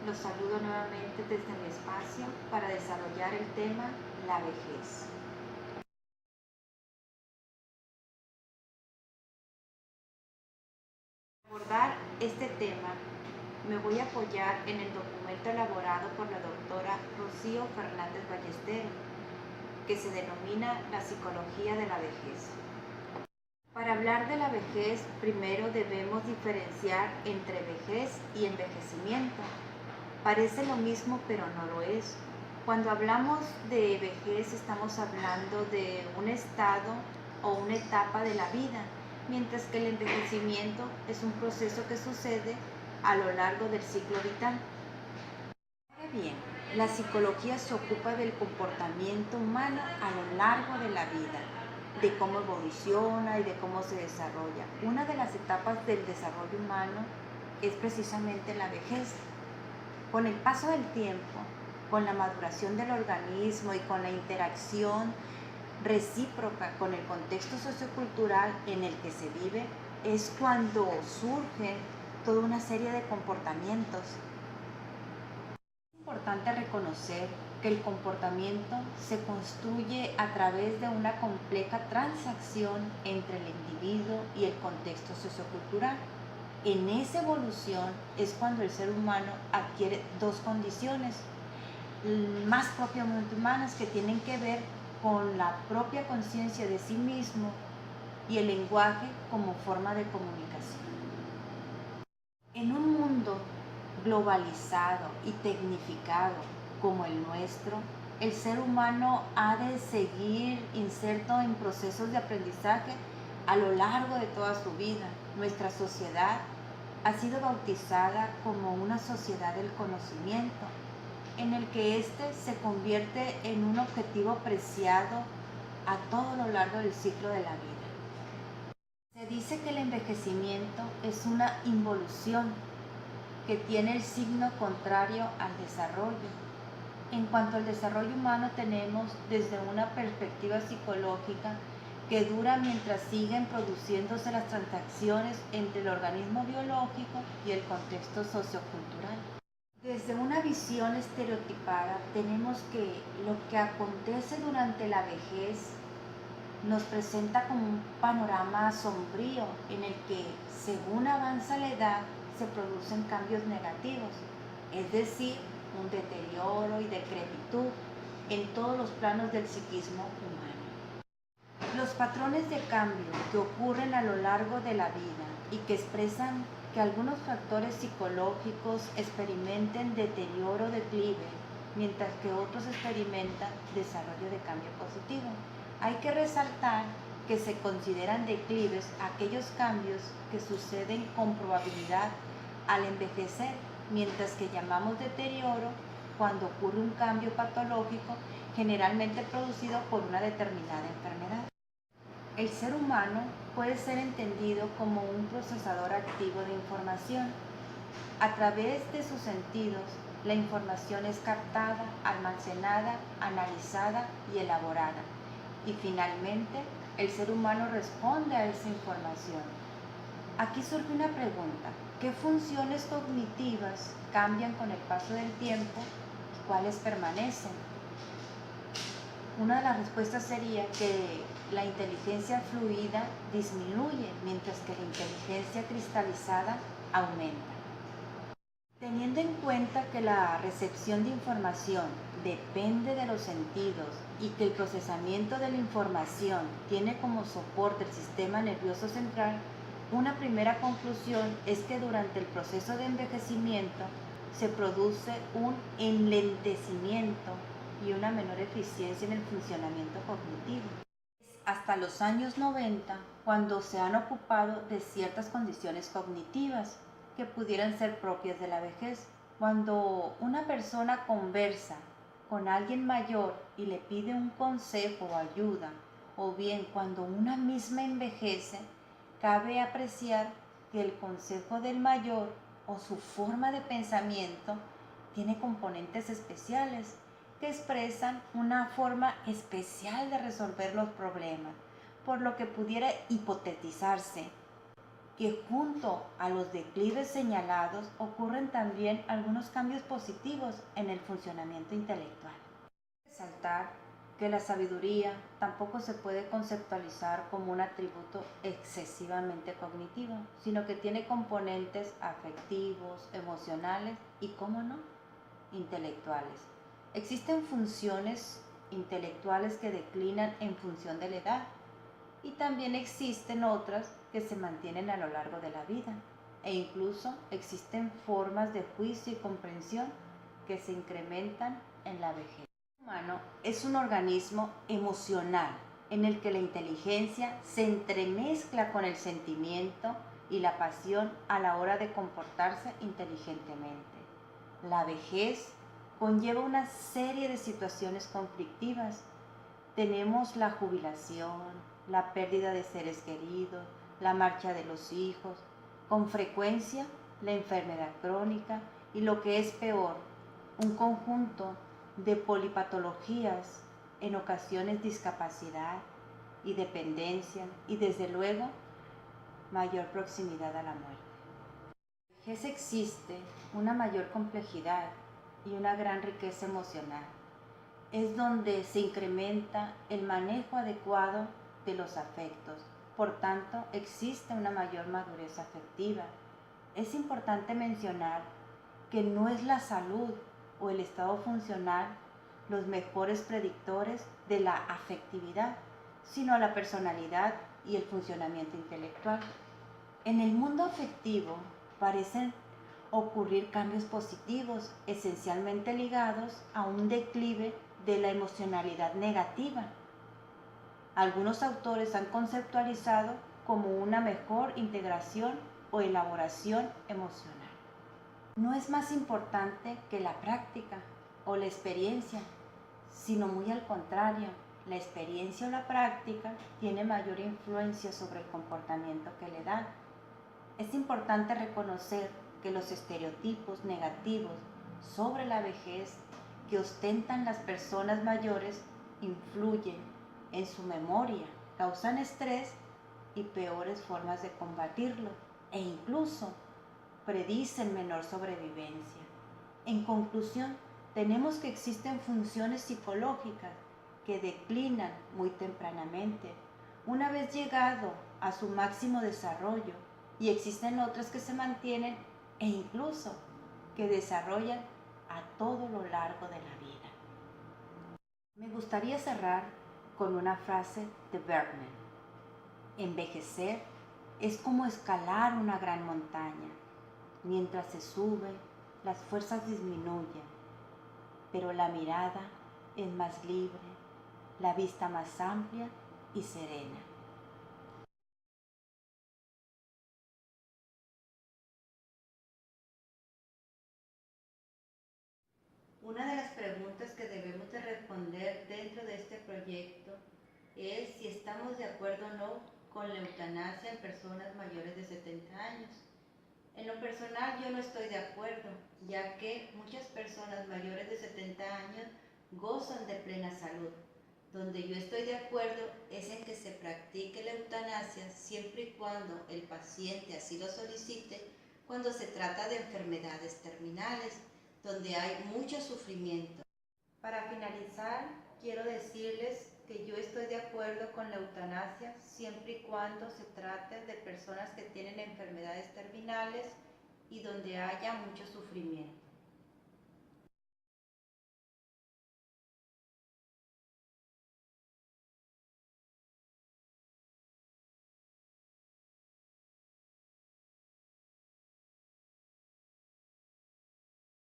Los saludo nuevamente desde mi espacio para desarrollar el tema la vejez. Para abordar este tema, me voy a apoyar en el documento elaborado por la doctora Rocío Fernández Ballesteros, que se denomina La psicología de la vejez. Para hablar de la vejez, primero debemos diferenciar entre vejez y envejecimiento. Parece lo mismo, pero no lo es. Cuando hablamos de vejez, estamos hablando de un estado o una etapa de la vida, mientras que el envejecimiento es un proceso que sucede a lo largo del ciclo vital. Ahora bien, la psicología se ocupa del comportamiento humano a lo largo de la vida, de cómo evoluciona y de cómo se desarrolla. Una de las etapas del desarrollo humano es precisamente la vejez. Con el paso del tiempo, con la maduración del organismo y con la interacción recíproca con el contexto sociocultural en el que se vive, es cuando surgen toda una serie de comportamientos. Es importante reconocer que el comportamiento se construye a través de una compleja transacción entre el individuo y el contexto sociocultural. En esa evolución es cuando el ser humano adquiere dos condiciones más propiamente humanas que tienen que ver con la propia conciencia de sí mismo y el lenguaje como forma de comunicación. En un mundo globalizado y tecnificado como el nuestro, el ser humano ha de seguir inserto en procesos de aprendizaje a lo largo de toda su vida. Nuestra sociedad ha sido bautizada como una sociedad del conocimiento, en el que éste se convierte en un objetivo preciado a todo lo largo del ciclo de la vida. Se dice que el envejecimiento es una involución que tiene el signo contrario al desarrollo. En cuanto al desarrollo humano, tenemos desde una perspectiva psicológica que dura mientras siguen produciéndose las transacciones entre el organismo biológico y el contexto sociocultural. Desde una visión estereotipada, tenemos que lo que acontece durante la vejez nos presenta como un panorama sombrío en el que, según avanza la edad, se producen cambios negativos, es decir, un deterioro y decrepitud en todos los planos del psiquismo humano. Los patrones de cambio que ocurren a lo largo de la vida y que expresan que algunos factores psicológicos experimenten deterioro o declive, mientras que otros experimentan desarrollo de cambio positivo. Hay que resaltar que se consideran declives aquellos cambios que suceden con probabilidad al envejecer, mientras que llamamos deterioro cuando ocurre un cambio patológico generalmente producido por una determinada enfermedad. El ser humano puede ser entendido como un procesador activo de información. A través de sus sentidos, la información es captada, almacenada, analizada y elaborada. Y finalmente, el ser humano responde a esa información. Aquí surge una pregunta: ¿qué funciones cognitivas cambian con el paso del tiempo y cuáles permanecen? Una de las respuestas sería que la inteligencia fluida disminuye, mientras que la inteligencia cristalizada aumenta. Teniendo en cuenta que la recepción de información depende de los sentidos y que el procesamiento de la información tiene como soporte el sistema nervioso central, una primera conclusión es que durante el proceso de envejecimiento se produce un enlentecimiento y una menor eficiencia en el funcionamiento cognitivo. Hasta los años 90, cuando se han ocupado de ciertas condiciones cognitivas que pudieran ser propias de la vejez. Cuando una persona conversa con alguien mayor y le pide un consejo o ayuda, o bien cuando una misma envejece, cabe apreciar que el consejo del mayor o su forma de pensamiento tiene componentes especiales que expresan una forma especial de resolver los problemas, por lo que pudiera hipotetizarse que junto a los declives señalados ocurren también algunos cambios positivos en el funcionamiento intelectual. Resaltar que la sabiduría tampoco se puede conceptualizar como un atributo excesivamente cognitivo, sino que tiene componentes afectivos, emocionales y, cómo no, intelectuales. Existen funciones intelectuales que declinan en función de la edad y también existen otras que se mantienen a lo largo de la vida, e incluso existen formas de juicio y comprensión que se incrementan en la vejez. El humano es un organismo emocional en el que la inteligencia se entremezcla con el sentimiento y la pasión a la hora de comportarse inteligentemente. La vejez conlleva una serie de situaciones conflictivas. Tenemos la jubilación, la pérdida de seres queridos, la marcha de los hijos, con frecuencia la enfermedad crónica y, lo que es peor, un conjunto de polipatologías, en ocasiones discapacidad y dependencia y, desde luego, mayor proximidad a la muerte. En la vejez existe una mayor complejidad y una gran riqueza emocional. Es donde se incrementa el manejo adecuado de los afectos. Por tanto, existe una mayor madurez afectiva. Es importante mencionar que no es la salud o el estado funcional los mejores predictores de la afectividad, sino la personalidad y el funcionamiento intelectual. En el mundo afectivo parecen ocurrir cambios positivos, esencialmente ligados a un declive de la emocionalidad negativa. Algunos autores han conceptualizado como una mejor integración o elaboración emocional. No es más importante que la práctica o la experiencia, sino muy al contrario, la experiencia o la práctica tiene mayor influencia sobre el comportamiento que le da. Es importante reconocer que los estereotipos negativos sobre la vejez que ostentan las personas mayores influyen en su memoria, causan estrés y peores formas de combatirlo, e incluso predicen menor sobrevivencia. En conclusión, tenemos que existen funciones psicológicas que declinan muy tempranamente, una vez llegado a su máximo desarrollo, y existen otras que se mantienen e incluso que desarrollan a todo lo largo de la vida. Me gustaría cerrar con una frase de Bergman. Envejecer es como escalar una gran montaña. Mientras se sube, las fuerzas disminuyen, pero la mirada es más libre, la vista más amplia y serena. Una de las preguntas que debemos de responder dentro de este proyecto es si estamos de acuerdo o no con la eutanasia en personas mayores de 70 años. En lo personal, yo no estoy de acuerdo, ya que muchas personas mayores de 70 años gozan de plena salud. Donde yo estoy de acuerdo es en que se practique la eutanasia siempre y cuando el paciente así lo solicite, cuando se trata de enfermedades terminales, donde hay mucho sufrimiento. Para finalizar, quiero decirles que yo estoy de acuerdo con la eutanasia siempre y cuando se trate de personas que tienen enfermedades terminales y donde haya mucho sufrimiento.